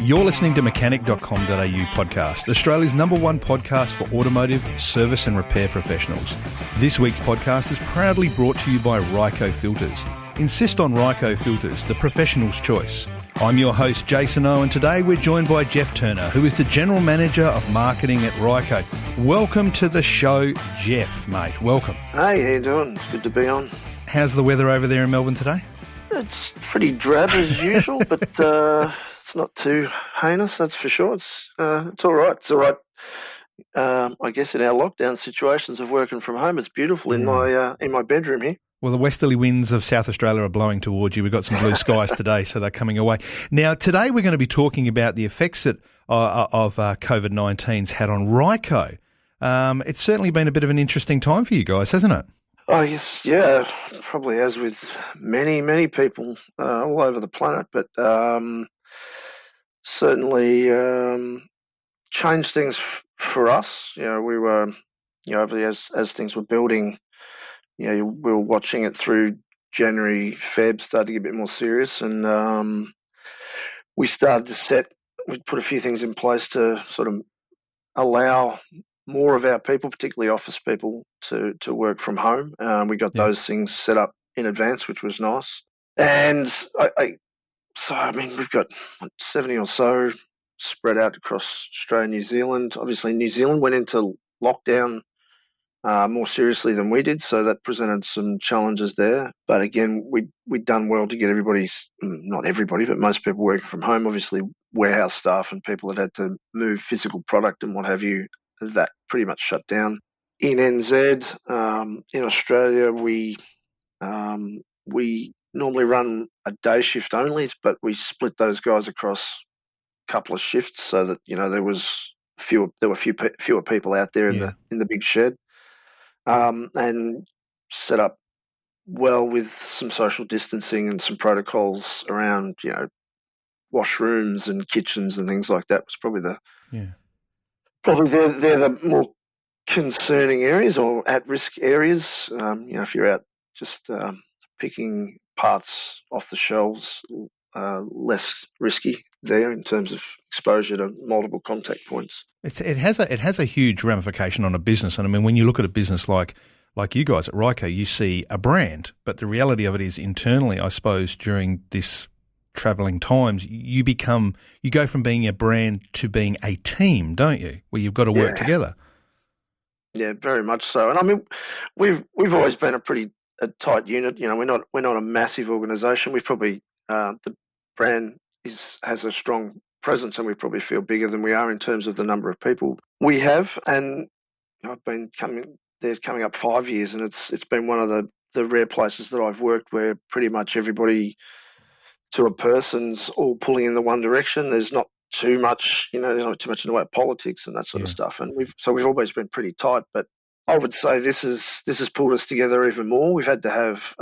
You're listening to Mechanic.com.au podcast, Australia's #1 podcast for automotive, service and repair professionals. This week's podcast is proudly brought to you by Ryco Filters. Insist on Ryco Filters, the professional's choice. I'm your host, Jason O, and today we're joined by Jeff Turner, who is the General Manager of Marketing at Ryco. Welcome to the show, Jeff, mate. Welcome. Hey, how you doing? It's good to be on. How's the weather over there in Melbourne today? It's pretty drab as usual, but it's not too heinous, that's for sure. It's all right. It's all right. I guess in our lockdown situations of working from home, it's beautiful in my bedroom here. Well, the westerly winds of South Australia are blowing towards you. We've got some blue skies today, so they're coming away. Now, today we're going to be talking about the effects that of COVID-19's had on Ryco. It's certainly been a bit of an interesting time for you guys, hasn't it? Oh, yes, yeah, probably as with many people all over the planet, but certainly changed things for us. You know, we were, as things were building, we were watching it through January, Feb, started to get a bit more serious, and we put a few things in place to sort of allow more of our people, particularly office people, to work from home. We got those things set up in advance, which was nice. And we've got 70 or so spread out across Australia and New Zealand. Obviously, New Zealand went into lockdown more seriously than we did, so that presented some challenges there. But again, we'd done well to get not everybody, but most people working from home. Obviously, warehouse staff and people that had to move physical product and what have you, that pretty much shut down. In NZ, in Australia, we normally run a day shift only, but we split those guys across a couple of shifts so that there were fewer people out there in the big shed, and set up well with some social distancing and some protocols around washrooms and kitchens and things like that. Was probably they're the more concerning areas or at-risk areas. If you're out just picking parts off the shelves, less risky there in terms of exposure to multiple contact points. It has a huge ramification on a business, and I mean, when you look at a business like you guys at Ryco, you see a brand, but the reality of it is internally, I suppose, during this travelling times, you go from being a brand to being a team, don't you? Where you've got to work together. Yeah, very much so. And I mean, we've always been a tight unit. We're not a massive organisation. We've probably the brand has a strong presence, and we probably feel bigger than we are in terms of the number of people we have. And I've been coming up 5 years, and it's been one of the rare places that I've worked where pretty much everybody, to a person's, all pulling in the one direction. There's not too much, there's not too much in the way of politics and that sort of stuff. And we've always been pretty tight. But I would say this has pulled us together even more. We've had to have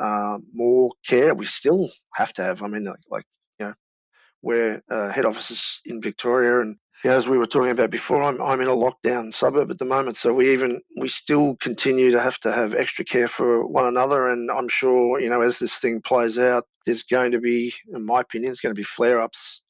more care. We still have to have. I mean, we're head offices in Victoria, and as we were talking about before, I'm in a lockdown suburb at the moment, so we still continue to have extra care for one another. And I'm sure as this thing plays out, there's going to be, in my opinion, it's going to be flare-ups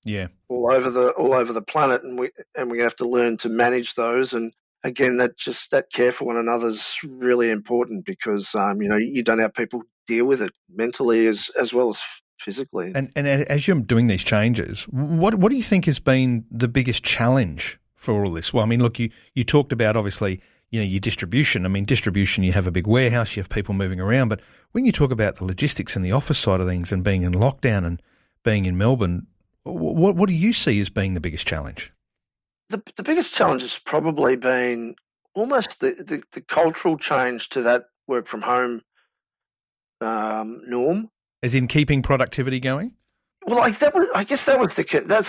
all over the planet, and we're going to have to learn to manage those. And again, that care for one another is really important, because you don't have people deal with it mentally as well as physically. And as you're doing these changes, what do you think has been the biggest challenge for all this? Well, I mean, look, you talked about, obviously, your distribution. I mean, distribution, you have a big warehouse, you have people moving around, but when you talk about the logistics and the office side of things and being in lockdown and being in Melbourne, what do you see as being the biggest challenge? The biggest challenge has probably been almost the cultural change to that work from home norm. As in keeping productivity going? Well, I guess that's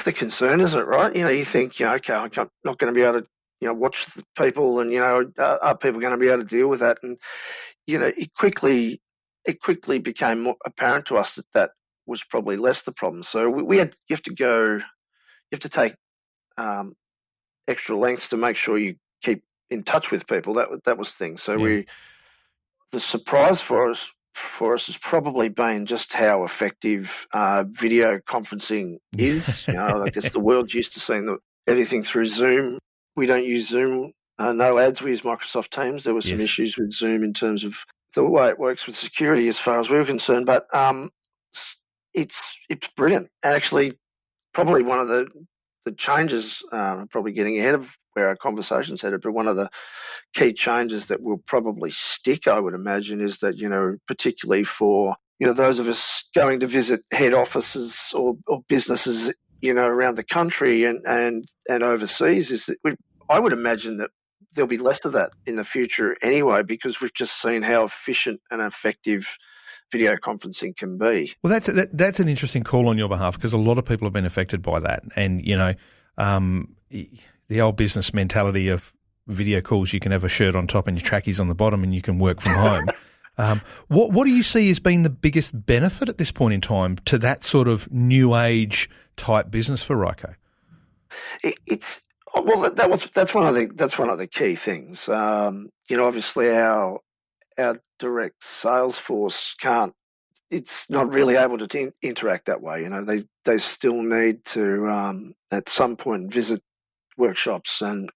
the concern, isn't it? Right? You think, okay, I'm not going to be able to, watch the people, and are people going to be able to deal with that? And it quickly became more apparent to us that was probably less the problem. So you have to take extra lengths to make sure you keep in touch with people. That was the thing. So the surprise for us for us has probably been just how effective video conferencing is. I guess the world's used to seeing everything through Zoom. We don't use Zoom, no ads. We use Microsoft Teams. There were some issues with Zoom in terms of the way it works with security as far as we were concerned, but it's brilliant. Actually, probably one of the changes, probably getting ahead of where our conversation's headed, but one of the key changes that will probably stick, I would imagine, is that, particularly for, those of us going to visit head offices or businesses, around the country and overseas, is that I would imagine that there'll be less of that in the future anyway, because we've just seen how efficient and effective video conferencing can be. Well, that's an interesting call on your behalf, because a lot of people have been affected by that. And, the old business mentality of video calls, you can have a shirt on top and your trackies on the bottom and you can work from home. What do you see as being the biggest benefit at this point in time to that sort of new age type business for Ryco? That's one of the key things. Obviously our direct sales force it's not really able to interact that way. They still need to at some point visit workshops and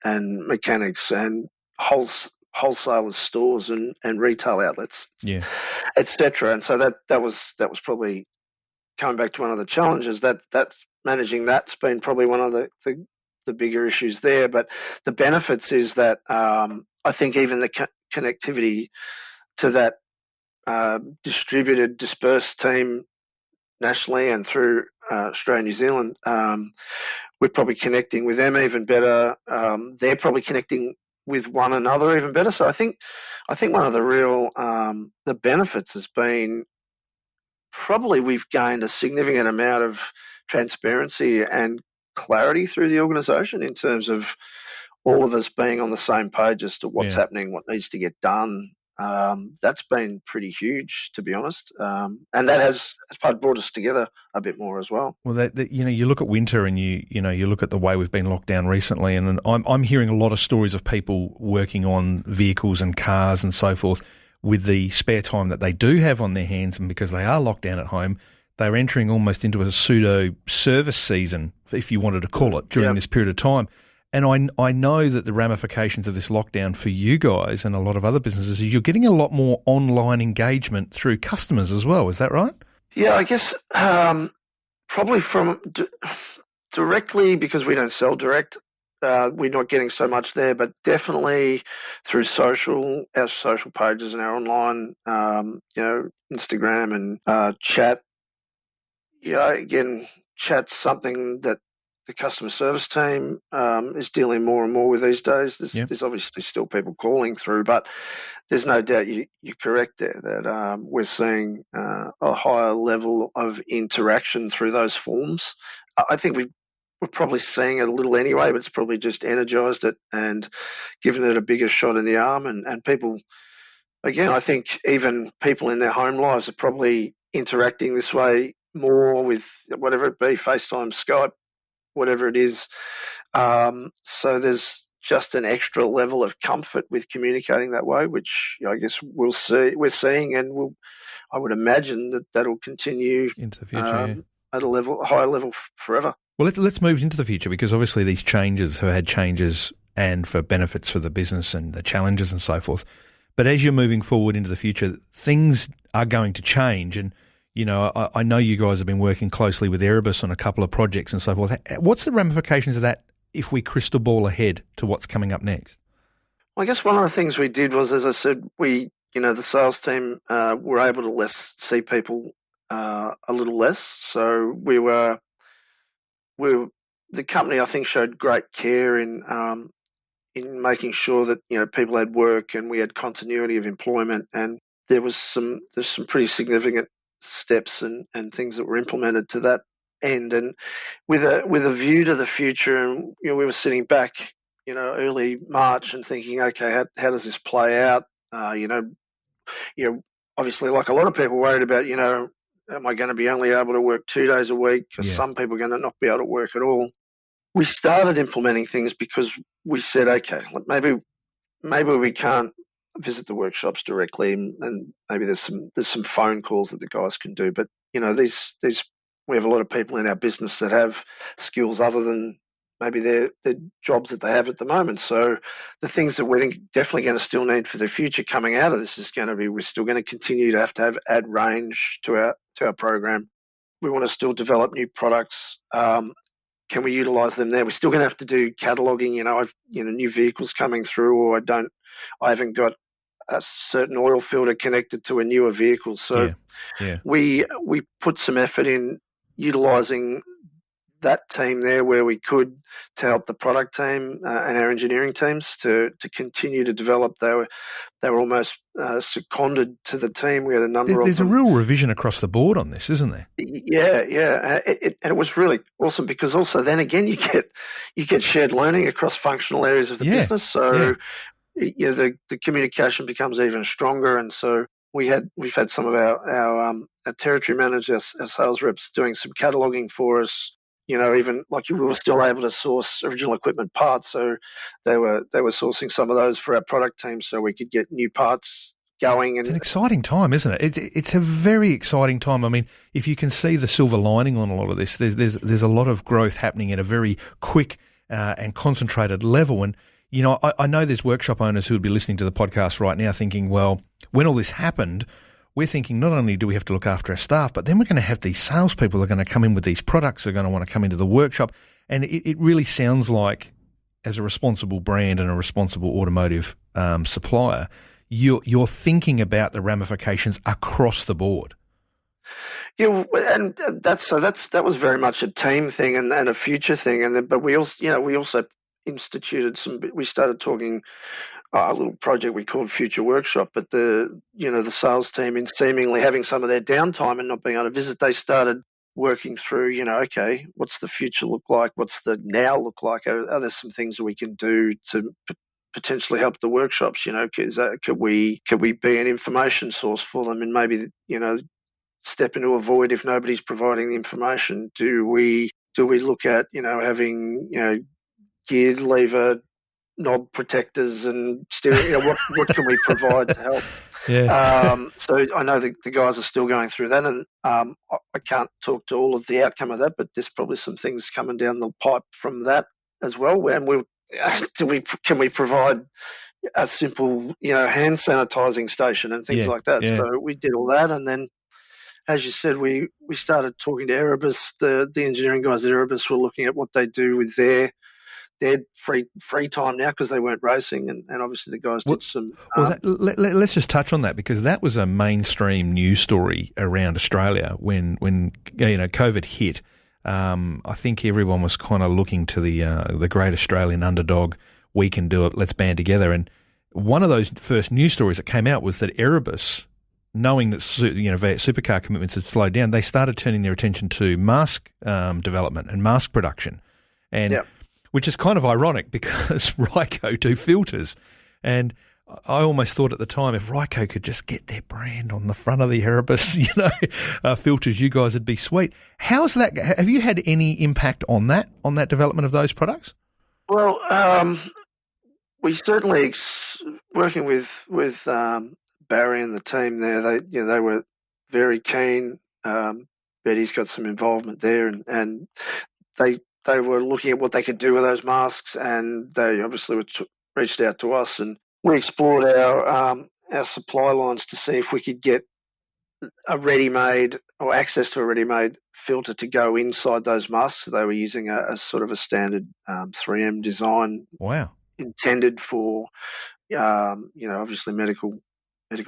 mechanics and wholesalers stores and retail outlets, etc. And so that was probably coming back to one of the challenges that's managing. That's been probably one of the bigger issues there. But the benefits is that I think even the connectivity to that distributed, dispersed team nationally and through Australia, New Zealand, we're probably connecting with them even better. They're probably connecting with one another even better. So I think one of the real the benefits has been probably we've gained a significant amount of transparency and clarity through the organisation in terms of all of us being on the same page as to what's happening, what needs to get done. That's been pretty huge, to be honest, and that has brought us together a bit more as well. Well, you look at winter and you look at the way we've been locked down recently, and I'm hearing a lot of stories of people working on vehicles and cars and so forth with the spare time that they do have on their hands, and because they are locked down at home, they're entering almost into a pseudo service season, if you wanted to call it, during this period of time. And I know that the ramifications of this lockdown for you guys and a lot of other businesses is you're getting a lot more online engagement through customers as well. Is that right? Yeah, I guess probably from directly, because we don't sell direct, we're not getting so much there, but definitely through our social pages and our online, Instagram and chat. Again, chat's something that the customer service team is dealing more and more with these days. There's obviously still people calling through, but there's no doubt you're correct there that we're seeing a higher level of interaction through those forms. I think we're probably seeing it a little anyway, but it's probably just energised it and given it a bigger shot in the arm. And people, again, I think even people in their home lives are probably interacting this way more with whatever it be, FaceTime, Skype, whatever it is. So there's just an extra level of comfort with communicating that way, which I guess we're seeing, and I would imagine that'll continue into the future at a higher level forever. Well, let's move into the future, because obviously these changes have had changes and for benefits for the business and the challenges and so forth. But as you're moving forward into the future, things are going to change. And I know you guys have been working closely with Erebus on a couple of projects and so forth. What's the ramifications of that if we crystal ball ahead to what's coming up next? Well, I guess one of the things we did was, as I said, the sales team were able to see people a little less. So the company, I think, showed great care in making sure that people had work and we had continuity of employment, and there's some pretty significant steps and things that were implemented to that end, and with a view to the future. And we were sitting back early March and thinking, okay, how does this play out? Obviously, like a lot of people, worried about am I going to be only able to work 2 days a week? Because some people are going to not be able to work at all. We started implementing things because we said, okay, maybe we can't visit the workshops directly, and maybe there's some phone calls that the guys can do. But these we have a lot of people in our business that have skills other than maybe their jobs that they have at the moment. So the things that we're definitely going to still need for the future coming out of this is going to be, we're still going to continue to have to add range to our program. We want to still develop new products. Can we utilize them there? We're still going to have to do cataloging. New vehicles coming through, or I haven't got a certain oil filter connected to a newer vehicle. So we put some effort in utilizing that team there where we could, to help the product team and our engineering teams to continue to develop. They were almost seconded to the team. We had a number of them. There's a real revision across the board on this, isn't there? Yeah. It was really awesome, because also then again you get shared learning across functional areas of the business. So the communication becomes even stronger, and so we've had some of our territory managers, our sales reps, doing some cataloging for us. Even like we were still able to source original equipment parts, so they were sourcing some of those for our product team, so we could get new parts going. It's an exciting time, isn't it? It's a very exciting time. I mean, if you can see the silver lining on a lot of this, there's a lot of growth happening at a very quick and concentrated level. And I know there's workshop owners who would be listening to the podcast right now thinking, well, when all this happened, we're thinking not only do we have to look after our staff, but then we're going to have these salespeople who are going to come in with these products, they're going to want to come into the workshop. And it really sounds like, as a responsible brand and a responsible automotive supplier, you're thinking about the ramifications across the board. Yeah, and that was very much a team thing and a future thing. But we also instituted we started talking a little project we called Future Workshop, but the sales team, in seemingly having some of their downtime and not being able to visit, they started working through, okay, what's the future look like? What's the now look like? Are there some things that we can do to potentially help the workshops? Could we be an information source for them, and maybe, step into a void if nobody's providing the information? Do we look at, having, geared lever knob protectors and steering? What can we provide to help? So I know the guys are still going through that, and I can't talk to all of the outcome of that, but there's probably some things coming down the pipe from that as well. And can we provide a simple, hand sanitizing station and things like that? So we did all that, and then, as you said, we started talking to Erebus. The engineering guys at Erebus were looking at what they do with their free time now, because they weren't racing, and obviously the guys did some. Let's just touch on that, because that was a mainstream news story around Australia when COVID hit. I think everyone was kind of looking to the great Australian underdog. We can do it. Let's band together. And one of those first news stories that came out was that Erebus, knowing that supercar commitments had slowed down, they started turning their attention to mask development and mask production, and which is kind of ironic because Ryco do filters. And I almost thought at the time, if Ryco could just get their brand on the front of the Erebus, filters, you guys would be sweet. How's that? Have you had any impact on that development of those products? Well, we certainly, working with Barry and the team there, they were very keen. Betty's got some involvement there, and they were looking at what they could do with those masks, and they obviously reached out to us, and we explored our supply lines to see if we could get a ready-made, or access to a ready-made filter to go inside those masks. So they were using a sort of a standard 3M design. Wow. Intended for, obviously medical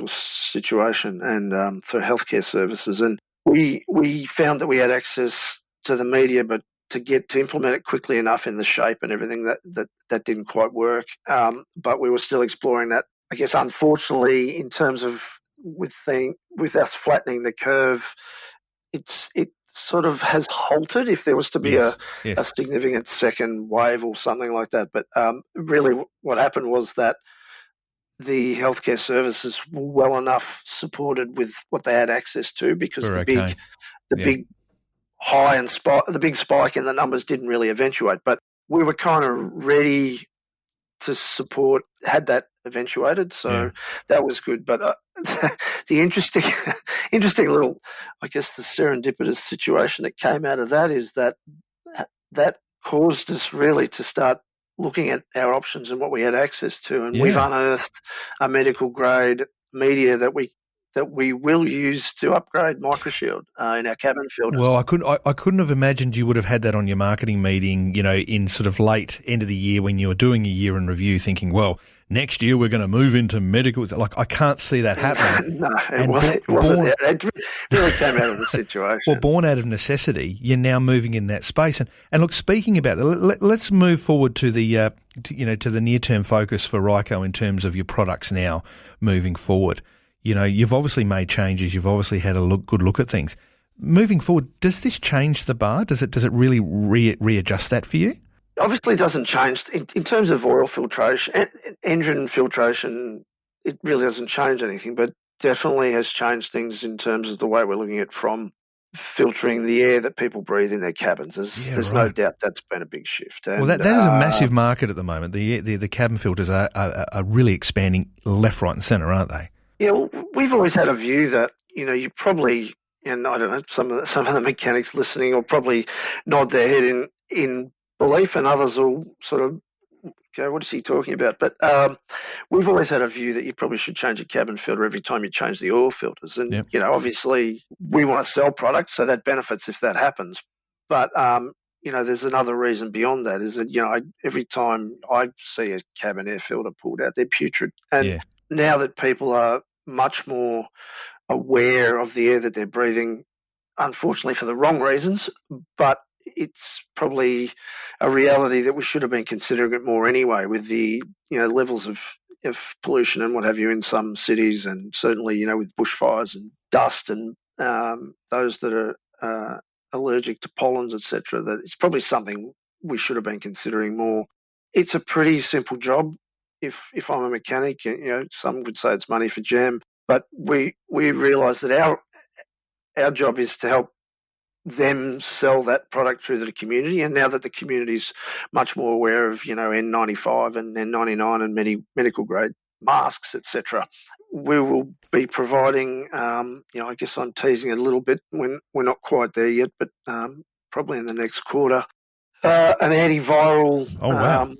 situation and for healthcare services. And we found that we had access to the media, but to implement it quickly enough in the shape and everything, that didn't quite work. But we were still exploring that. I guess, unfortunately, in terms of with us flattening the curve, it sort of has halted. If there was to be a significant second wave or something like that, but really what happened was that the healthcare services were well enough supported with what they had access to, because the big high and the big spike in the numbers didn't really eventuate. But we were kind of ready to support, had that eventuated. So that was good. But the interesting little, I guess, the serendipitous situation that came out of that is that caused us really to start looking at our options and what we had access to, and we've unearthed a medical grade media that we will use to upgrade microshield in our cabin filters. Well, I couldn't have imagined you would have had that on your marketing meeting, in sort of late end of the year when you were doing a year in review, thinking, well, next year we're going to move into medical. Like, I can't see that happening. No, it wasn't. It really came out of the situation. Well, born out of necessity, you're now moving in that space. And look, speaking about it, let's move forward to the to the near term focus for Ryco in terms of your products now moving forward. You've obviously made changes. You've obviously had a good look at things. Moving forward, does this change the bar? Does it really readjust that for you? Obviously, it doesn't change in terms of oil filtration, engine filtration. It really doesn't change anything, but definitely has changed things in terms of the way we're looking at from filtering the air that people breathe in their cabins. There's no doubt that's been a big shift. And, well, that is a massive market at the moment. The cabin filters are really expanding left, right, and centre, aren't they? Yeah, well, we've always had a view that you probably, and I don't know, some of the mechanics listening will probably nod their head in belief, and others will sort of go, "What is he talking about?" But we've always had a view that you probably should change a cabin filter every time you change the oil filters, and obviously we want to sell products, so that benefits if that happens. But there's another reason beyond that, is that every time I see a cabin air filter pulled out, they're putrid, and now that people are much more aware of the air that they're breathing, unfortunately for the wrong reasons, but it's probably a reality that we should have been considering it more anyway, with the levels of pollution and what have you in some cities, and certainly with bushfires and dust and those that are allergic to pollens, etc. That it's probably something we should have been considering more. It's a pretty simple job. If I'm a mechanic, some would say it's money for jam, but we realise that our job is to help them sell that product through the community. And now that the community's much more aware of N95 and N99 and many medical grade masks, etc., we will be providing. I guess I'm teasing it a little bit when we're not quite there yet, but probably in the next quarter, an antiviral. Oh wow.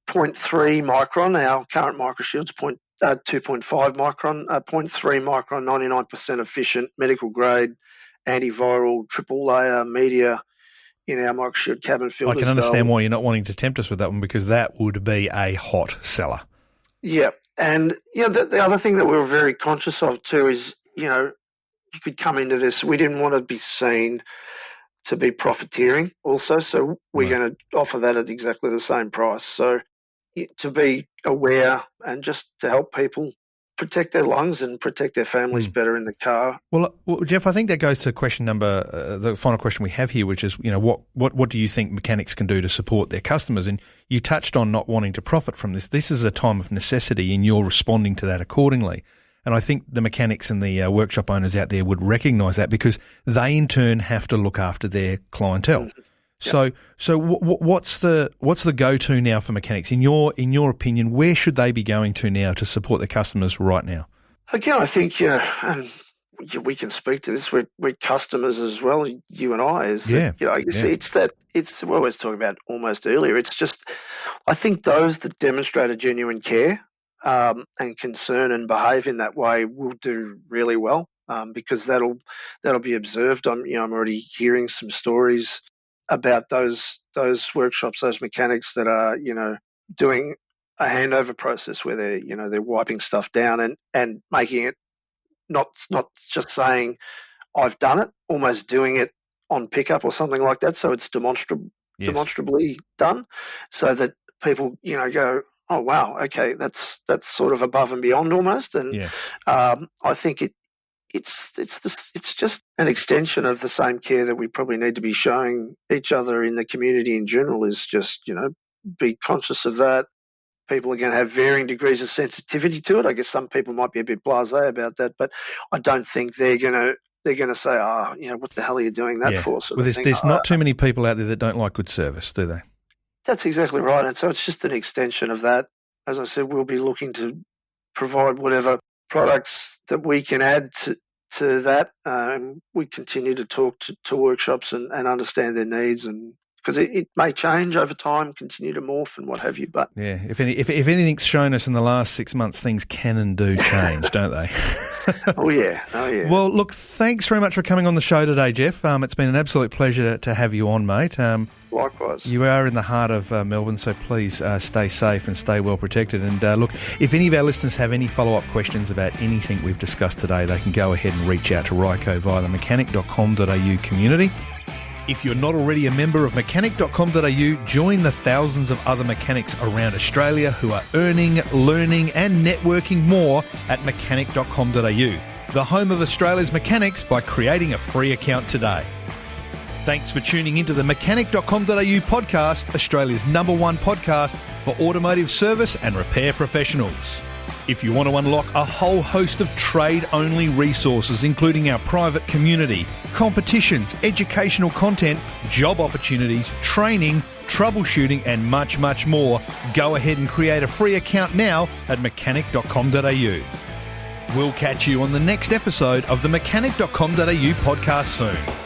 0.3 micron. Our current microshield's 2.5 micron, 0.3 micron, 99% efficient medical grade antiviral triple layer media in our microshield cabin filters. I can understand why you're not wanting to tempt us with that one, because that would be a hot seller. Yeah, and the other thing that we were very conscious of too is you could come into this. We didn't want to be seen to be profiteering also, so we're going to offer that at exactly the same price. So to be aware and just to help people protect their lungs and protect their families better in the car. Well, Jeff, I think that goes to question number, the final question we have here, which is, what do you think mechanics can do to support their customers? And you touched on not wanting to profit from this. This is a time of necessity, and you're responding to that accordingly. And I think the mechanics and the workshop owners out there would recognise that, because they in turn have to look after their clientele. Mm-hmm. So what's the go-to now for mechanics? In your opinion, where should they be going to now to support their customers right now? Again, I think and we can speak to this. We're customers as well. You and I, it's what I was talking about almost earlier. It's just, I think those that demonstrate a genuine care and concern and behave in that way will do really well, because that'll be observed. I'm already hearing some stories about those workshops, those mechanics that are doing a handover process where they're wiping stuff down and making it not just saying I've done it, almost doing it on pickup or something like that, so it's demonstrably done, so that people go, oh wow, okay, that's sort of above and beyond almost. And I think it's just an extension of the same care that we probably need to be showing each other in the community in general, is just, be conscious of that. People are going to have varying degrees of sensitivity to it. I guess some people might be a bit blasé about that, but I don't think they're going to say, what the hell are you doing that for? There's not too many people out there that don't like good service, do they? That's exactly right. And so it's just an extension of that. as I said, we'll be looking to provide whatever products that we can add to that. We continue to talk to workshops and understand their needs, and because it may change over time, continue to morph and what have you. But yeah, if anything's shown us in the last 6 months, things can and do change, don't they? Oh yeah. Well, look, thanks very much for coming on the show today, Jeff. It's been an absolute pleasure to have you on, mate. Likewise. You are in the heart of Melbourne, so please stay safe and stay well protected. And look, if any of our listeners have any follow-up questions about anything we've discussed today, they can go ahead and reach out to Ryco via the Mechanic.com.au community. If you're not already a member of Mechanic.com.au, join the thousands of other mechanics around Australia who are earning, learning and networking more at Mechanic.com.au, the home of Australia's mechanics, by creating a free account today. Thanks for tuning into the Mechanic.com.au podcast, Australia's #1 podcast for automotive service and repair professionals. If you want to unlock a whole host of trade-only resources, including our private community, competitions, educational content, job opportunities, training, troubleshooting and much, much more, go ahead and create a free account now at Mechanic.com.au. We'll catch you on the next episode of the Mechanic.com.au podcast soon.